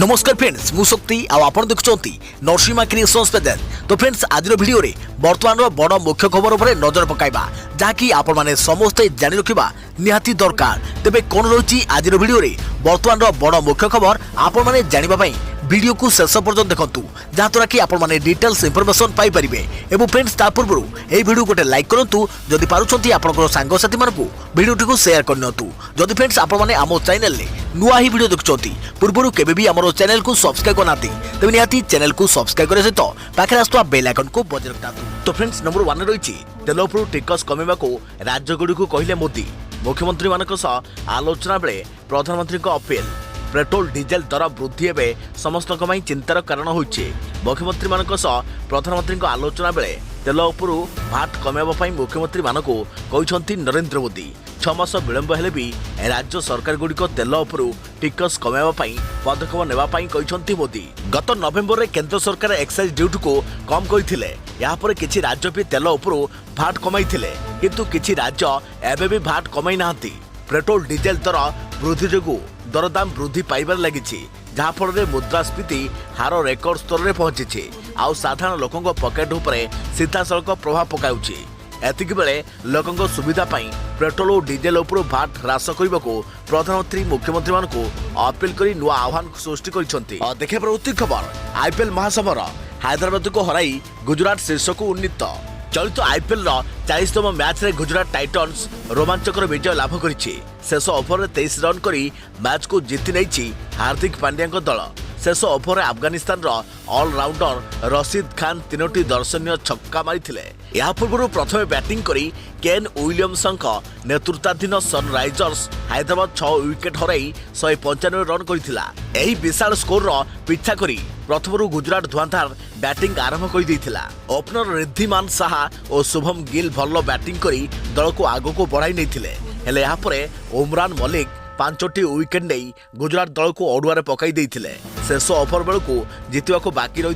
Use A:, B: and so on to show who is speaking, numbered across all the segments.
A: नमस्कार फ्रेंड्स मु शक्ति आपण देखुंत नरसिंहा क्रिएशंस पेज। तो फ्रेंड्स आज वीडियो रे वर्तमान बड़ मुख्य खबर उपर नजर पकाइबा जहाँकि आपण माने समस्ते जानि रखिबा निहाती दरकार। तेबे कोन रही आज वीडियो रे वर्तमान बड़ मुख्य खबर आपण माने जानिबा पई वीडियो को शेष पर्यंत देखंतु जहाँद्वारा कि आपण माने डिटेल्स इनफॉरमेशन पाई परिबे। एवं फ्रेंड्स ता पूर्व ए वीडियो गोटे लाइक करंतु जदि पारुछंती आपनकर सांग साथी मानकु वीडियो टिको शेयर करनियंतु। जदि फ्रेंड्स आपण माने आमो चैनल ले नुआ ही वीडियो देखुछंती पूर्वरु केबे भी हमरो चैनल को सब्सक्राइब करनाती तेबे निहाती चैनल को सब्सक्राइब करे सहित पाखरे आस्तुवा बेल आइकन को बजाय रखतातु। तो फ्रेंड्स नंबर 1 रहिछि तेल उपरु टिकस कमेबाको राज्य गुडी को कहिले मोदी मुख्यमंत्री मानक सह आलोचना बेले प्रधानमंत्री को अपील। पेट्रोल डीजेल दर वृद्धि एवं समस्त चिंतार कारण होइछे। मुख्यमंत्री मानक सह प्रधानमंत्री को आलोचना बेले तेल उपरु भाट कमेबा मुख्यमंत्री मानक कहते नरेंद्र मोदी 6 मास विलंब हेले भी राज्य सरकार गुड़िक तेल उपरु टिकस कमेबा पदक्षेप नेबापाई कहते मोदी। गत नवेम्बर में केंद्र सरकार एक्साइज ड्यूटी को कम करथिले। यहाँ पर किछि राज्य भी तेल उपरु भाट कमाइथिले किंतु किछि राज्य एबे भी भाट कमाई नाहंती। पेट्रोल डीजेल दर वृद्धि जोगु दरदाम वृद्धि पाइबार लगी जहाँफल मुद्रास्फीति हार रेकर्ड स्तर में पहुंची आउ साधारण लोकों पकेट उपरे सीधा सड़क प्रभाव पकाउछि। एतिक बेले लोकों सुविधा पाई पेट्रोल और डीजेल उपर भाट ह्रास करने को प्रधानमंत्री मुख्यमंत्री मान को अपील कर नुआ आह्वान सृष्टि करछंती। देखिए प्रवृत्ति खबर आईपीएल महासमर हैदराबाद को हराई गुजरात शीर्ष को उन्नीत। चलित आईपीएल 40तम मैच रे गुजरात टाइटन्स रोमांचकर विजय लाभ करिछि। शेष ओभर में 23 रन करी मैच को जीति नहीं हार्दिक पांड्या दल। शेष ओभर अफगानिस्तान ऑलराउंडर रशीद खान 3टी दर्शनीय छक्का मारिथिले। या पूर्व प्रथम बैटिंग करी केन विलियमसन नेतृत्वाधीन सनराइजर्स हैदराबाद 6 विकेट हराई 195 रन करथिला। एही विशाल स्कोर पीछा करी प्रथम गुजरात धुआंधार बैटिंग आरंभ कर देथिला। ओपनर रिद्धिमान साहा और शुभम गिल भल बैटिंग करी दल को आगको बढ़ाई नैथिले। हेले यहाँ पर उमरान मलिक 5टी विकेट नहीं गुजरात दल को अड़ुआ पकाई देथिले। शेष ओभर बेलू जितवा को बाकी रही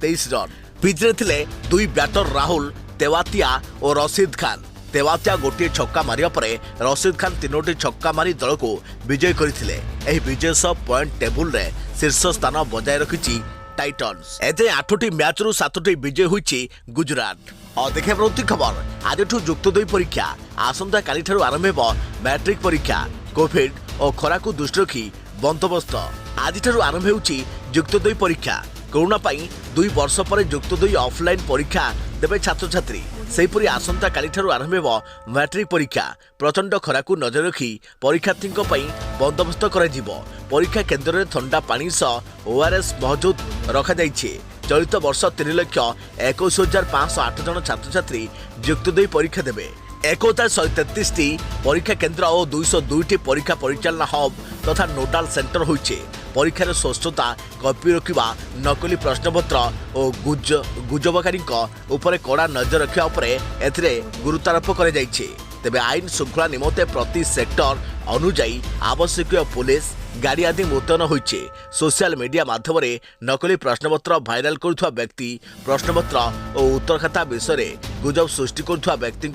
A: 23 रन। पिच रे थिले दुई बैटर राहुल तेवातिया और रशीद खान। तेवातिया गोटे छक्का मारिया परे रशीद खान 3टी छक्का मारी दल को विजय करथिले। एही विजय सह पॉइंट टेबुल रे शीर्ष स्थान बजाय रखिछि टाइटन्स। एते 8टी मैच रु 7टी विजय होइछि गुजरात। और देखिए प्रवृत्ति खबर आज युक्त 2 परीक्षा आसंता काली ठारू आरंभ हेबो मैट्रिक परीक्षा। कोविड और खरा को दृष्टि रखी बंदोबस्त आज ठारू आरंभ होउछि युक्त 2 परीक्षा। कोरोना पाई 2 वर्ष पर युक्त 2 ऑफलाइन परीक्षा देवे छात्र छात्री। सेहीपरि आसंता काली ठारू आरंभ हेबो मैट्रिक परीक्षा। प्रचंड खरा को नजर रखी परीक्षार्थी बंदोबस्त करा। परीक्षा केन्द्र में ठंडा पानी सह ओआरएस मौजूद रखा जाइछे। चलित वर्ष 3,21,508 जन छात्र छात्री युक्त 2 परीक्षा देवे। 1,133टी परीक्षा केन्द्र और 202टी परीक्षा परिचालना हब तथा नोडाल सेंटर होइछे। परीक्षार स्वस्थता कॉपी रखा नकली प्रश्नपत्र और गुजबकारी उपरे कड़ा नजर रखा एथिरे गुरुत्वारोप कर जाइछे। तेबे आईन श्रृंखला निमंते प्रति सेक्टर अनुजाई आवश्यक पुलिस गाड़ी आदि मुतयन होइछे। सोशल मीडिया माध्यम नकली प्रश्नपत्र भाइराल करुवा व्यक्ति प्रश्नपत्र और उत्तर खाता विषय गुजब सृष्टि करुवा व्यक्ति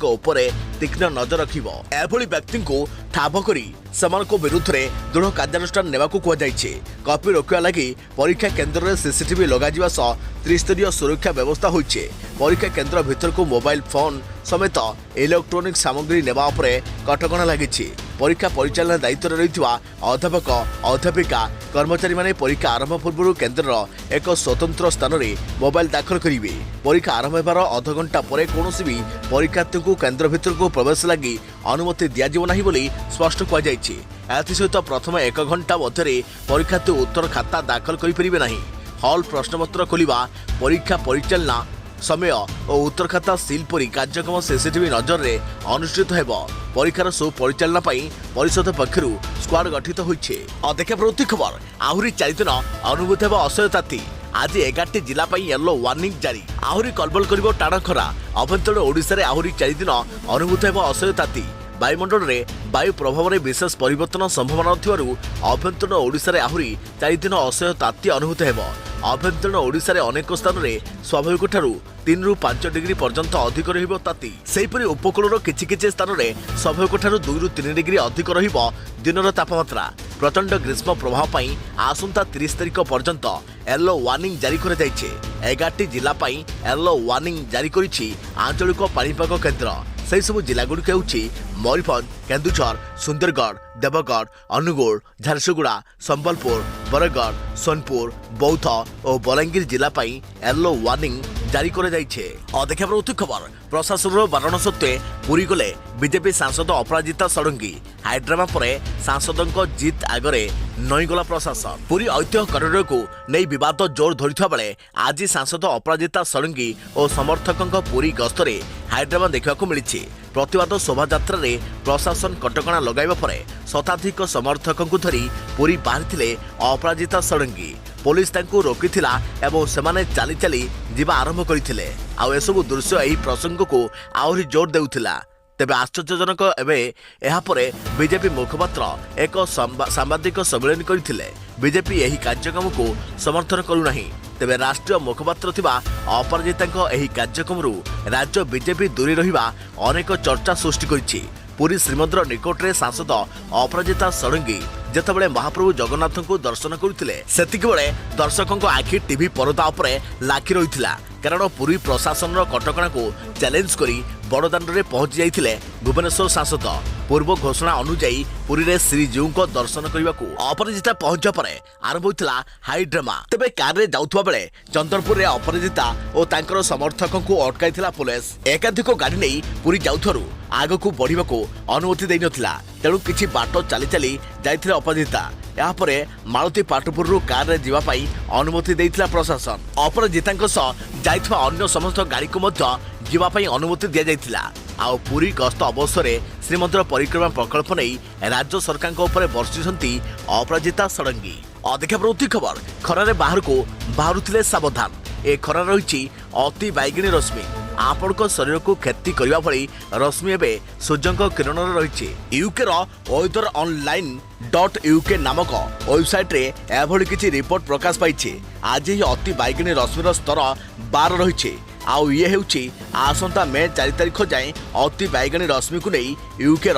A: तीक्ष्ण नजर रखिबो। एभली व्यक्ति को ठाब करी सेमानक विरुद्ध में दृढ़ कार्यानुष्ठान नेबाकू कुहाଯାଇଛି। कॉपी रोकवा लगी परीक्षा केन्द्र में सीसीटीवी लगाजिबा सह त्रिस्तरीय सुरक्षा व्यवस्था होइछे। परीक्षा केन्द्र भीतर को मोबाइल फोन समेत इलेक्ट्रोनिक सामग्री नेबा उपरे कटकणा लागिछि। परीक्षा परिचालन दायित्व रहिथिबा अध्यापक अध्यापिका कर्मचारी माने परीक्षा आरंभ पूर्व केन्द्र एक स्वतंत्र स्थान में मोबाइल दाखल करेंगे। परीक्षा आरंभ होबार अध घंटा पर कौनसी भी परीक्षार्थी को केन्द्र भीतर को प्रवेश लगी अनुमति दिज्व नहीं बोली स्पष्ट कहुଯାଇଛି। एसहित प्रथम 1 घंटा मध्य परीक्षार्थी उत्तर खाता दाखल करें नहीं। हल प्रश्नपत्र खोलिबा परीक्षा परिचालना समय और उत्तर खाता सील परी कार्यक्रम सीसीटीवी नजर में अनुष्ठित हेब। परीक्षार सुपरिचालना परिषद पक्षर स्क्वाड गठित होइछे। देखिए प्रवृत्ति खबर आहुरी 4 दिन अनुभूत हेब असह्य ताती। आज 11टी जिला येलो वार्निंग जारी। आहुरी कलबल करिबो टाण खरा। अभ्यंतर ओडिशा रे आहुरी 4 दिन अनुभूत हेब असह्य ताती। वायुमंडल में वायु प्रभाव में विशेष परिवर्तन संभावना नथिबारु अभ्यंतर ओडिशा रे आहुरी 4 दिन असह्य ताती अनुभूत हेब। अभ्यंतर ओडिशा रे अनेक स्थान में स्वाभाविक ठारू 3 ରୁ 5 डिग्री पर्यंत अधिक रहिबो ताती। सेहीपरि उपकूलर किछि किछि स्थान में स्वाभाविक ठारू 2 ରୁ 3 डिग्री अधिक रहिबो दिनर तापमात्रा। प्रचंड ग्रीष्म प्रभाव पर आसंता 30 तारिख पर्यंत येलो वार्निंग जारी कर 11टी जिला येलो वार्निंग जारी करिछि आंचलिक पाणीपाग केन्द्र। से सब जिलागुड़िक होउछि मयूरभंज, केन्दुझर, सुंदरगढ़, देवगढ़, अनुगुल, झारसुगुड़ा, संबलपुर, बरगढ़, सोनपुर, बौद्ध और बलांगीर जिला येलो वार्निंग जारी कर देखा पड़ती खबर। प्रशासन बारण सत्वे पुरी गले बीजेपी सांसद अपराजिता षडंगी। हाइड्रामा पर सांसदों जीत आगरे नईगला प्रशासन। पुरी ऐतिह्य करिडोर को नहीं विवाद जोर धरता बेले आज सांसद अपराजिता षडंगी और समर्थकों पुरी गस्तरे हाइड्रामा देखा मिली। प्रतिवाद शोभायात्रा प्रशासन कटकणा लगाइबा परे शताधिक समर्थकों धरी पुरी बाहरी अपराजिता षडंगी। पुलिस तांको रोकिथिला एवं सेमाने चाली चाली जीवा आरंभ करथिले। आ एसबु दृश्य एही प्रसंग को आहुरी जोर देउथिला। तेबे आश्चर्यजनक एवं एहापरे बीजेपी मुखपात्र एक सांबादिक सम्मेलन करथिले। बीजेपी एही कार्यक्रम को समर्थन करूनाही। तेबे राष्ट्रीय मुखपात्र थिबा अपराजितांको एही कार्यक्रमरू राज्य बीजेपी दूरी रहिबा अनेक चर्चा सृष्टि करिछि। पुरी श्रीमंदिर निकटरे सांसद अपराजिता षडंगी जेतेबेले महाप्रभु जगन्नाथ को दर्शन करुथिले सेतिक बेले दर्शकों आखि टीवी परदा उपरे लाखि रहिथिला। कारण पुरी प्रशासन कटकणा को चैलेंज करी बड़दाण्ड में पहुंची जाइथिले भुवनेश्वर सांसद। पूर्व घोषणा अनुଯାयी पुरी रे श्रीजीऊ को दर्शन करने को अपराजिता पहुंचा पर आरंभ होता हाई ड्रामा। तेबे कार रे जाउथबा बेले चंद्रपुर रे अपराजिता और तांकर समर्थकों को अटकाइथिला पुलिस। एकाधिक गाड़ी नहीं पुरी जाउथरू आग को बढ़िबा को अनुमति देई नथिला। तेणु किछि बाट चली चली जाइथिले अपराजिता। यापर मालती पाटपुर कार रे जीवा पाई अनुमति देइथिला प्रशासन। अपराजितांक सह जाइथिबा अन्य समस्त गाड़ी को मध्य जीवा पाई अनुमति दिया जाइथिला। आ पुरी गस्त अवसर श्रीमंदिर परिक्रमा प्रकल्प नहीं राज्य सरकार उपर बर्षिंट अपराजिता षडंगी। देखा पड़ती खबर। खरारे बाहर को बाहरुथिले सावधान। ए खरा रही अति बैगिणी रश्मि आपण शरीर को क्षति करने भली रश्मि एवं सूर्य किरण रही। यूके वेदर ऑनलाइन .uk नामक वेबसाइट रे एभली किछि रिपोर्ट प्रकाश पाई। आज ही अति बैगिणी रश्मिर स्तर 12 रही। आउ ये हेउछि आसंता मे 4 तारिख जाए अति बैगणी रश्मि को नहीं यूके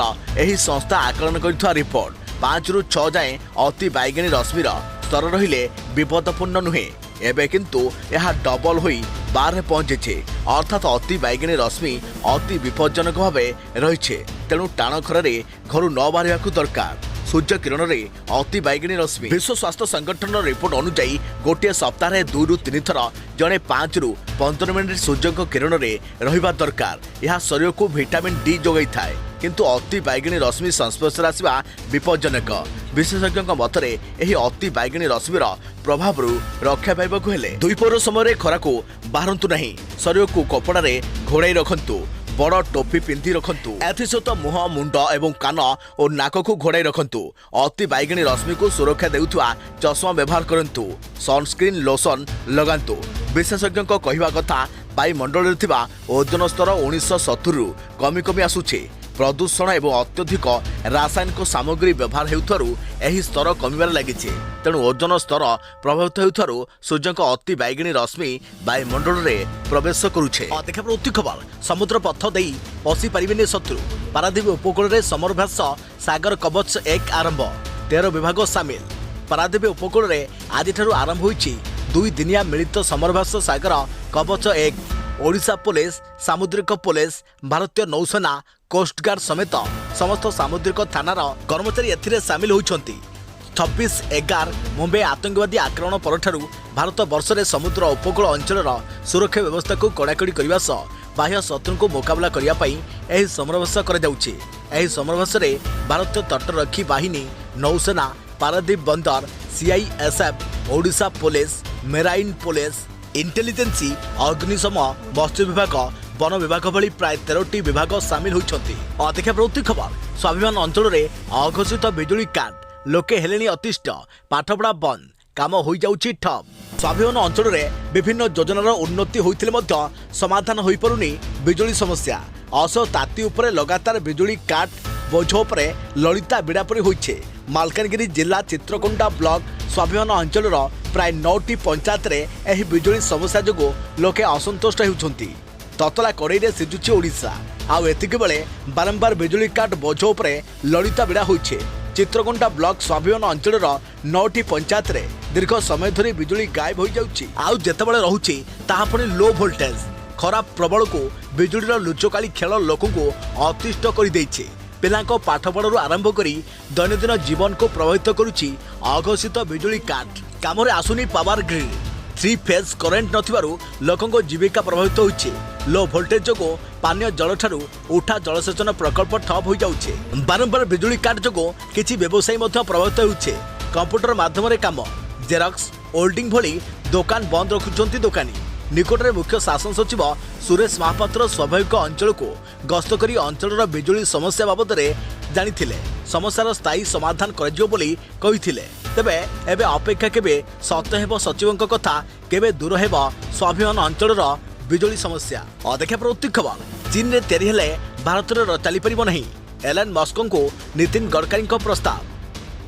A: एही संस्था आकलन करथिबा रिपोर्ट। 5 रु 6 जाए अति बैगणी रश्मिर स्तर रहिले विपदपूर्ण नुहे। एबे किंतु यह डबल होई 12 पहुंचे। अर्थात अति बैगणी रश्मि अति विपज्जनक भाव रही। तेणु टाण खरारे घर न बाहर दरकार। सूर्य किरण रे अति बैगणी रश्मि। विश्व स्वास्थ्य संगठन रिपोर्ट अनुଯାयी गोटे सप्ताह 2 रु 3 थर जड़े 5 रु 15 मिनिट सूर्य किरण रे रहिबा दरकार। यह शरीर को विटामिन डी जोगाई थाए। किंतु अति बैगणी रश्मि संस्पर्श आसवा विपज्जनक। विशेषज्ञों मतरे एही अति बैगणी रश्मिर प्रभाव रक्षा पाइबाकु हेले दुईपहर समय खरा को बाहरंतु नहीं। शरीर को कपड़ा रे घोड़ाई रखंतु। बड़ टोपी पिंधि रखंतु। एथिसहित मुह मुंड एवं कान और नाक को घोड़ाई रखंतु। अति बैगणी रश्मि को सुरक्षा देउथुआ चश्मा व्यवहार करंतु। सनस्क्रीन लोशन लगांतु। विशेषज्ञों कहवा कथा वायुमंडल में थिबा ओजोन स्तर 1970 रु कमी कमी आसुछि। प्रदूषण एवं अत्यधिक रासायनिक सामग्री व्यवहार हेउथारु एही स्तर कमिबार लागिछि। तेणु ओजोन स्तर प्रभावित हेउथारु सूर्य अति बैगणी रश्मि वायुमंडल में प्रवेश करुछे। देखा पड़ती खबर। समुद्र पथ देई पशि पारिबेनी शत्रु। पारादीप उपकूल में समरभ्यास सागर कवच 1 आरंभ। 13 विभाग सामिल। पारादीप उपकूल में आज आरंभ होइछि 2 दिनिया मिलित समरभ्यास सागर कवच 1। ओडिशा पुलिस, सामुद्रिक पुलिस, भारतीय नौसेना, कोस्टगार्ड समेत समस्त सामुद्रिक थानार कर्मचारी एथिरे सामिल होइछन्ति। 26/11 मुंबई आतंकवादी आक्रमण परठारु भारत वर्ष में समुद्र उपकूल अंचल सुरक्षा व्यवस्था को कड़ाकड़ी करने सह बाह्य शत्रु को मुकाबला करने समरभ्यास कर समरभ्यास भारतीय तटरक्षी बाहिनी, नौसेना, पारादीप बंदर, CISF, Odisha police, marine police, intelligence, अग्निशम, मत्स्य विभाग, वन विभाग भली प्राय 13टी विभाग सामिल होइछन्ति। देखा पड़ती खबर। स्वाभिमान अंचल में अघोषित बिजुली काट। लोके हेलेनी अतिष्ठ। पाठपढ़ा बंद। काम हो जाउछि ठप। स्वाभिमान अंचल में विभिन्न योजनार उन्नति होइथिले मध्य समाधान होई परुनी बिजुली समस्या। असो ताती उपरे लगातार बिजुली काट बोझ उपरे ललिता बिड़ापरी होइछे। मालकानगिरी जिला चित्रकोंडा ब्लॉक स्वाभिमान अंचल प्राय 9टी पंचायत रे बिजुली समस्या जो लोके असंतुष्ट होउछन्ति। ततला कड़ई रे सिझुछि ओडिशा। आउ एतिक बेले बारंबार बिजुली काट बोझ उपरे ललिता बिड़ा होइछे। चित्रकोंडा ब्लॉक स्वाभिमान अंचल 9टी पंचायत रे दीर्घ समय धरी बिजुली गायब हो जाउची। आउ जेतेबेले रहूची ताहा पुनी लो वोल्टेज खराब प्रबल को बिजुलीर लुचकाली खेल लोक को अतिष्ट कर देइछे। पिलांको पाठपढ़ू आरंभ करी दैनंदिन जीवन को प्रभावित करुची अघोषित बिजुली काट। कामरे आसुनी पावर ग्रिड 3 फेज करेन्ट नथिबारु लोकंको जीविका प्रभावित होइछे। लो वोल्टेज जोगो पानीय जल ठारू उठा जलसेचन प्रकल्प ठप हो जाउछे। बारंबार बिजुली काट जोगो किछि व्यवसायी मध्य प्रभावित होउछे। कंप्यूटर माध्यम रे काम जेरक्स होल्डिंग भली दुकान बंद रखुछंती दुकानी। निकटरे मुख्य शासन सचिव सुरेश महापात्र स्वाभाविक अंचल को गस्त करी अंचलर बिजुली समस्या बाबद जानिथिले। समस्यार स्थायी समाधान कराजियो बोली कहिथिले। तेबे एबे अपेक्षा केबे सत्य हेबो सचिवंक कथा केबे दूर हेबो स्वाभिमान अंचलर बिजुली समस्या। अदेखा प्रवृत्ति खबर चीन रे तेरी हेले भारत रे चली परिबो नहीं। एलन मस्क को नितिन गडकरी को प्रस्ताव।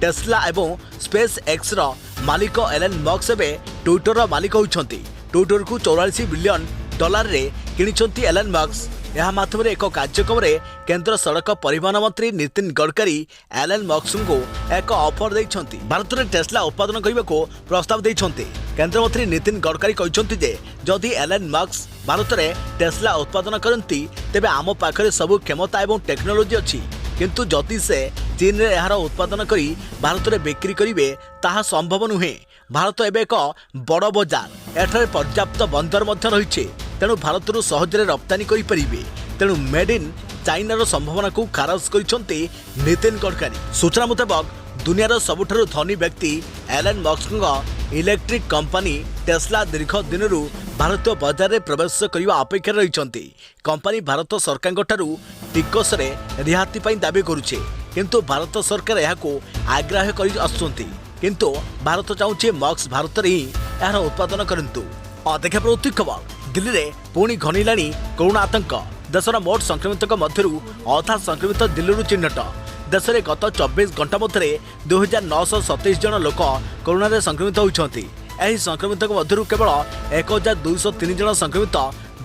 A: टेस्ला एवं स्पेस एक्स रो मालिक एलन मस्क एबे ट्विटर रो मालिक होइछंती। ट्विटर को 44 बिलियन डॉलर रे किनिछंती एलन मस्क। यह माध्यम एक कार्यक्रम में केंद्र सड़क परिवहन मंत्री नितिन गडकरी एलन मस्क को एक ऑफर देइछंती। भारत में टेस्ला उत्पादन करने को प्रस्ताव देइछंती। केंद्र मंत्री नितिन गडकरी कहते जे जदि एलन मस्क भारत में टेस्ला उत्पादन करती तेबे आम पाखरे सबु क्षमता एवं टेक्नोलोजी अच्छी, किंतु जदि से चीन रे यार उत्पादन करी भारत में बिक्री करिवे ताहा संभव नुहे। भारत एबे एक बड़ बजार, एठारे पर्याप्त बंदर मध्य रहिछे, तेणु भारत सहजरे रप्तानी करि परिबे। तेणु मेड इन चाइनार संभावना को खारज करिसंती नितिन गडकरी। सूचना मुताबक दुनियार सबुठारु धनी व्यक्ति Elon Musk electric company Tesla दीर्घ दिनरू भारतीय बजार में प्रवेश करने अपेक्षा रही। कंपनी भारत सरकार टिकस रे रिहाती पाई दाबी करुचे, किंतु भारत सरकार यहाको आग्रह कर आसुचंती। किंतु भारत चाहूचे मस्क भारत रे ही यार उत्पादन करंतु। अदेखा प्रवृत्ति खबर दिल्ली रे पुणी घनिलाणी कोरोना आतंक। देशर मोट संक्रमित मध्य अधा संक्रमित दिल्ली चिन्हट। देश में गत 24 घंटा मध्य 2927 जन लोक कोरोना रे संक्रमित होइछंती। एही संक्रमित मध्य केवल 1203 जन संक्रमित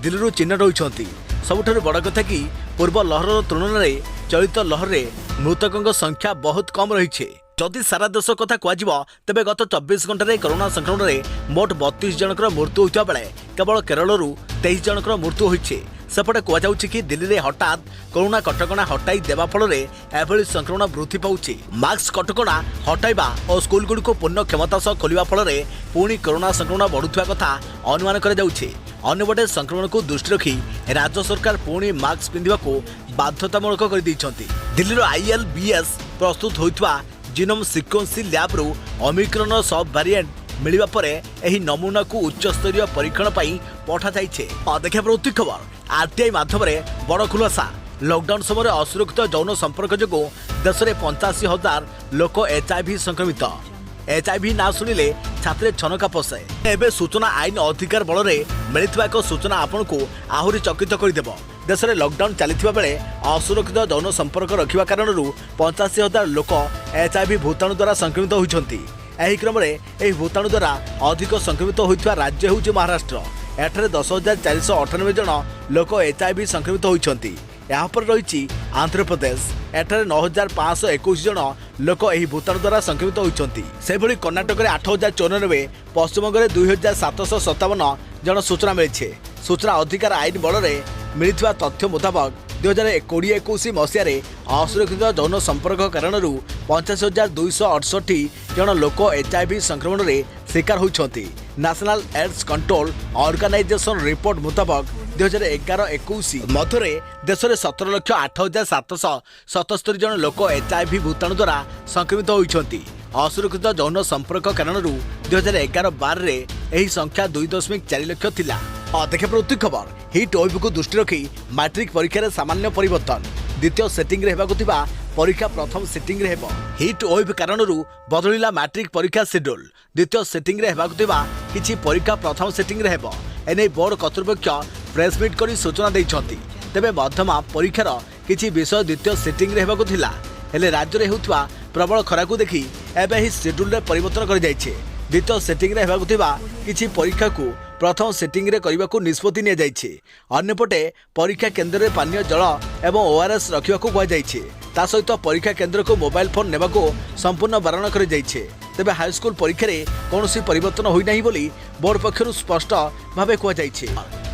A: दिल्ली चिन्हट होइछंती। सबुठारु बड़ कथा कि पूर्व लहर तुलन में चलित लहर में मृतकों संख्या बहुत कम रही। जदि सारा देश कथा कहुव तेबे गत 24 घंटे कोरोना संक्रमण में मोट 32 जनकर मृत्यु होता बेले केवल केरल 23 जनकर मृत्यु होइछे। सेपटे कहुछि कि दिल्ली में हठात कोरोना कटकणा हटाई देवा फल एभली संक्रमण वृद्धि पाउछि। मास्क कटकणा हटाइबा और स्कूल गुड़ी को पूर्ण क्षमता सह खोलिबा फल पुणी कोरोना संक्रमण बढ़ुवा कथा अनुमान कराଯାଉଛି। अन्यपटे संक्रमण को दृष्टि रखी राज्य सरकार पुणी मास्क पिंधिबा को बाध्यतामूलक कर दैछंती। दिल्लीर ILBS प्रस्तुत होइतबा जीनोम सिक्वेन्सी लैब रु ओमिक्रॉन सब वेरिएंट मिलिबा परे एही नमूना को उच्च स्तरीय परीक्षण पाई पठा जाइछे। अदेखा प्रवृत्ति खबर RTI माध्यम बड़ खुलासा। लॉकडाउन समय असुरक्षित यौन संपर्क जो देश में 85,000 लोक HIV संक्रमित। HIV ना शुणिले छात्रे छनका पशे। एबे सूचना आईन अधिकार बल में मिलता एक सूचना आपण को आहरी चकित करदेव। देश में लॉकडाउन चलता बेले असुरक्षित यौन संपर्क रखा कारण 85,000 लोक HIV भूताणु द्वारा संक्रमित होती। एही क्रम में यह भूताणु द्वारा अधिक संक्रमित होता राज्य हूँ महाराष्ट्र। एठारे 10,498 जन लोक HIV संक्रमित होती। यहाँ पर रही आंध्र प्रदेश, एठारे 9,521 जन लोक यह भूताणु द्वारा संक्रमित होती। से भली कर्णाटक में 8,094, पश्चिमबंग में 2,757 जन सूचना मिली। सूचना अधिकार आईन बल में मिलता तथ्य मुताबक 2020-21 मसीह असुरक्षित यौन संपर्क कारण 85,268 जन लोक HIV संक्रमण में शिकार होती। National AIDS Control Organisation report मुताबक 2011-21 मध्य देश में 17,08,777 जन लोक HIV भूताणु द्वारा संक्रमित होती। असुरक्षित यौन संपर्क कारण 2011-12 में यह संख्या 2.4 लाख थिला। अदेखा प्रवृत्ति खबर हिट वेव को दृष्टि रखी मैट्रिक परीक्षा सामान्य परिवर्तन। द्वितीय सेटिंग रे हेबाकु थिबा परीक्षा प्रथम सेटिंग रे हेबो। हिट वेव कारण बदलिला मैट्रिक परीक्षा शेड्यूल। द्वितीय सेटिंग रे हेबाकु थिबा किछि परीक्षा प्रथम सेटिंग रे हेबो। एने बोर्ड कर्तृपक्ष प्रेसमिट करी सूचना दैछंती। तेबे मध्यमा परीक्षार किछि विषय द्वितीय सेटिंग रे हेबाकु थिला, हेले राज्य रे हेउथबा प्रबल खरा को देखी एबे ही शेड्यूल रे परिवर्तन कर जाइछे। द्वितीय सेटिंग रे हेबाकु थिबा किछि परीक्षा को प्रथम सेटिंग रे करबाकू निष्पत्ति निया जाइछि। अन्यपटे परीक्षा केन्द्र रे पानीय जल एवं ओआरएस रखिबाकू कुआ जाइछि। ता सहित परीक्षा केन्द्र को मोबाइल फोन नेबाकू संपूर्ण बारण कर जाइछि। तेबे हाईस्कूल परीक्षा रे कोनोसी परिवर्तन होई नाही बोली बोर्ड पक्षरु स्पष्ट भाबे कुआ जाइछि।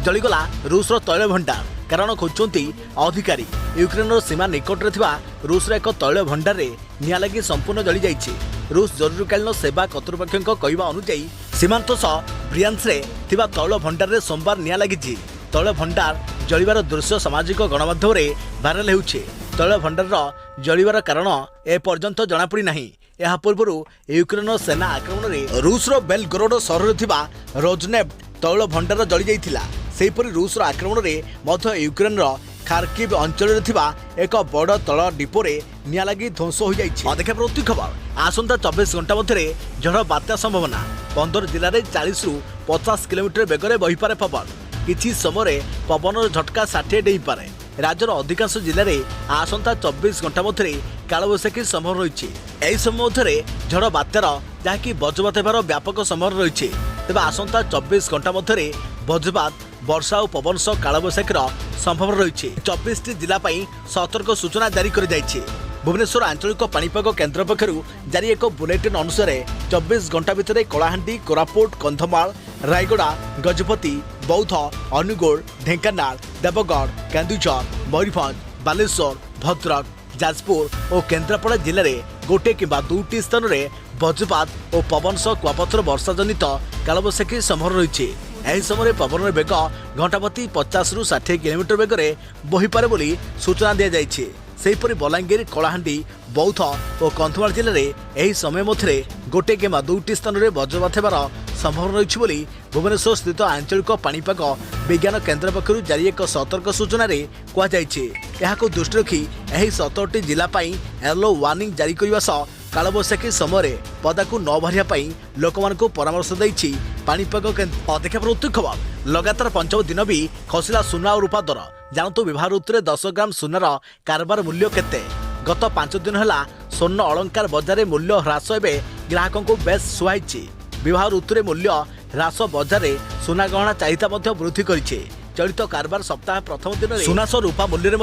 A: जलिगला रूसर तैल भंडार कारण खोजुंती अधिकारी यूक्रेन सीमा निकट रे थिबा रूस रे एक तैल भंडार रे निया लागि संपूर्ण जली जाइछि। रूस जरूरीकालीन सेवा कर्तृपक्षों कहवा अनुଯାयी सीमांत ब्रियांस रे थिबा तैल भंडार रे सोमवार निया लागिछि। तैल भंडार जलिबार दृश्य सामाजिक गणमाध्यम रे भाइराल हेउछि। तैल भंडार जलिबार कारण ए पर्यंत जଣା पड़ी नाही। ଏହା ପୂର୍ବରୁ ୟୁକ୍ରେନ ସେନା ଆକ୍ରମଣରେ ରୁଷର ବେଲଗୋରୋଡ ସହରରେ ଥିବା ରୋଜନେଭ୍ ତୈଳ ଭଣ୍ଡାର ଜଳି ଯାଇଥିଲା। ସେହିପରି ରୁଷର ଆକ୍ରମଣରେ ମଧ୍ୟ ୟୁକ୍ରେନର ଖାର୍କିଭ୍ ଅଞ୍ଚଳରେ ଥିବା ଏକ ବଡ଼ ତୈଳ ଡିପୋରେ ନିଆଁ ଲାଗି ଧ୍ୱଂସ ହୋଇଯାଇଛି। ଅଧିକ ପ୍ରତି ଖବର ଆସନ୍ତା 24 ଘଣ୍ଟା ମଧ୍ୟରେ ଝଡ଼ ବାତ୍ୟା ସମ୍ଭାବନା। 15 ଜିଲ୍ଲାରେ 40 ରୁ 50 କିଲୋମିଟର ବେଗରେ ବହିପାରେ ପବନ। କିଛି ସମୟରେ ପବନର ଝଟକା 60 ଡେଇଁପାରେ। राज्यर अधिकांश जिले में आसंता 24 घंटा मध्य कालबैशाखी संभव रही। यही समय मध्य झड़ बात्यार जहाँकि वज्रपात होबार व्यापक संभव रही। तेज आसंता 24 घंटा मध्य वज्रपात वर्षा और पवन सह कालबैशाखीर संभव रही। 24 जिला सतर्क सूचना जारी कर जाइछि। भुवनेश्वर आंचलिक पाणीपाग केन्द्र पक्षर जारी एक बुलेटिन अनुसार 24 घंटा भितर कलाहांडी कोरापुट कंधमाल रायगड़ा गजपति बौद्ध अनुगोल ढेंकानाल देवगढ़ केन्दुझर मयूरभंज बालेश्वर भद्रक जाजपुर और केन्द्रापड़ा जिले में गोटे किंबा दुईटी स्थान में वज्रपात और पवन सह कुआपथर वर्षा जनित कालबैशाखी संभव रही। यह समय पवन बेग घंटाप्रति 50 ରୁ 60 किलोमीटर बेगरे बहीपारे बोली सूचना दी जाइए। सेहीपरि बलांगीर कलाहांडी बौद्ध और कंधमाल जिले में यही समय मध्य गोटे किंबा दुईटी स्थान में वज्रपात होबार संभव रही बोली भुवनेश्वर स्थित आंचलिक पाणीपाग विज्ञान केन्द्र पक्षर जारी एक सतर्क सूचना कहुଯାଇଛି। यहां दृष्टि रखी यही 17टी जिला येलो वार्निंग जारी करने सह कालबैशाखी समय पदाकू न बाहरिया लोक परामर्श देइछि पाणीपाग केन्द्र। अधिक प्रवृत्ति खबर लगातार पंचम दिन भी खसिला सुना और रूपा दर। जानतु विवाह ऋतु 10 ग्राम सुनार कारबार मूल्य केते। गत 5 दिन है स्वर्ण अलंकार बजार मूल्य ह्रास एवं ग्राहकों को बेस सुहाई। विवाह ऋतु मूल्य ह्रास बजार सुना गहना चाहिदा वृद्धि करिछि। चलित कारबार सप्ताह प्रथम दिन सुना सह रूपा मूल्य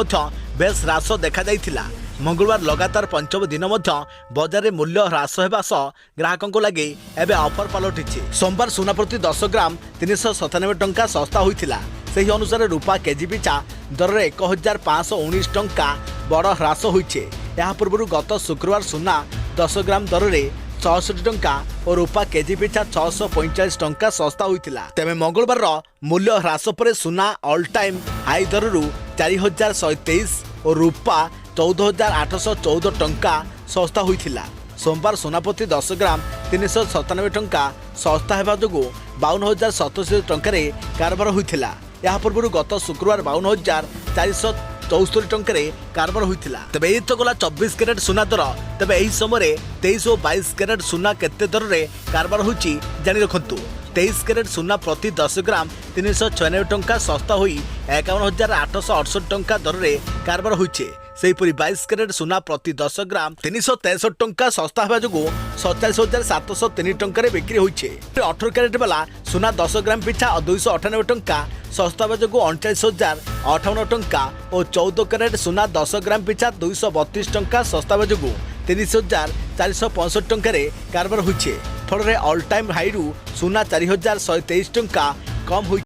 A: बेस ह्रास देखा जाइथिला। मंगलवार लगातार पंचम दिन बजार मूल्य ह्रास होगा सह ग्राहकों लगे एवं ऑफर पलटिछि। सोमवार सुना प्रति 10 ग्राम 397 टंका सस्ता होइथिला। सही अनुसार रूपा केजी पिछा दर 1519 टंका बड़ ह्रास होइछे। या पूर्व गत शुक्रवार सुना 10 ग्राम दर में 64 टंका और रूपा केजी पिछा 645 टंका सस्ता होइथिला। तेबे मंगलवार मूल्य ह्रास पर सुना ऑल टाइम हाई दर 4123 और रूपा 14814 टंका सस्ता होइथिला। सोमवार सुना प्रति 10 ग्राम 397 टंका सस्ता हेबा जोगु 52077 टंका कारबार होइथिला। या पूर्व गत शुक्रवार 52474 टंका कारबार होइथिला। तबे एई तो गला 24 कैरेट सुना दर। तबे एही समय 23 और 22 कैरेट सुना केते दर रे कारबार होइछि जानि रखंतु। 23 कैरेट सुना प्रति 10 ग्राम 396 टंका सस्ता होई 51868 टंका दर रे कारबार होइछि। सेहीपरि 22 कैरेट सुना प्रति 10 ग्राम 363 टंका सस्ता होगा जो 47703 टंका बिक्री होइछे। 18 कैरेट वाला सुना 10 ग्राम पिछा 298 टंका सस्ता होगा जो 39058 टंका और 14 कैरेट सुना 10 ग्राम पिछा 232 टंका सस्ता होगा जो 30465 टंका कारबार होइछे। फल ऑल टाइम हाई रु सुना 4123 टंका कम होई।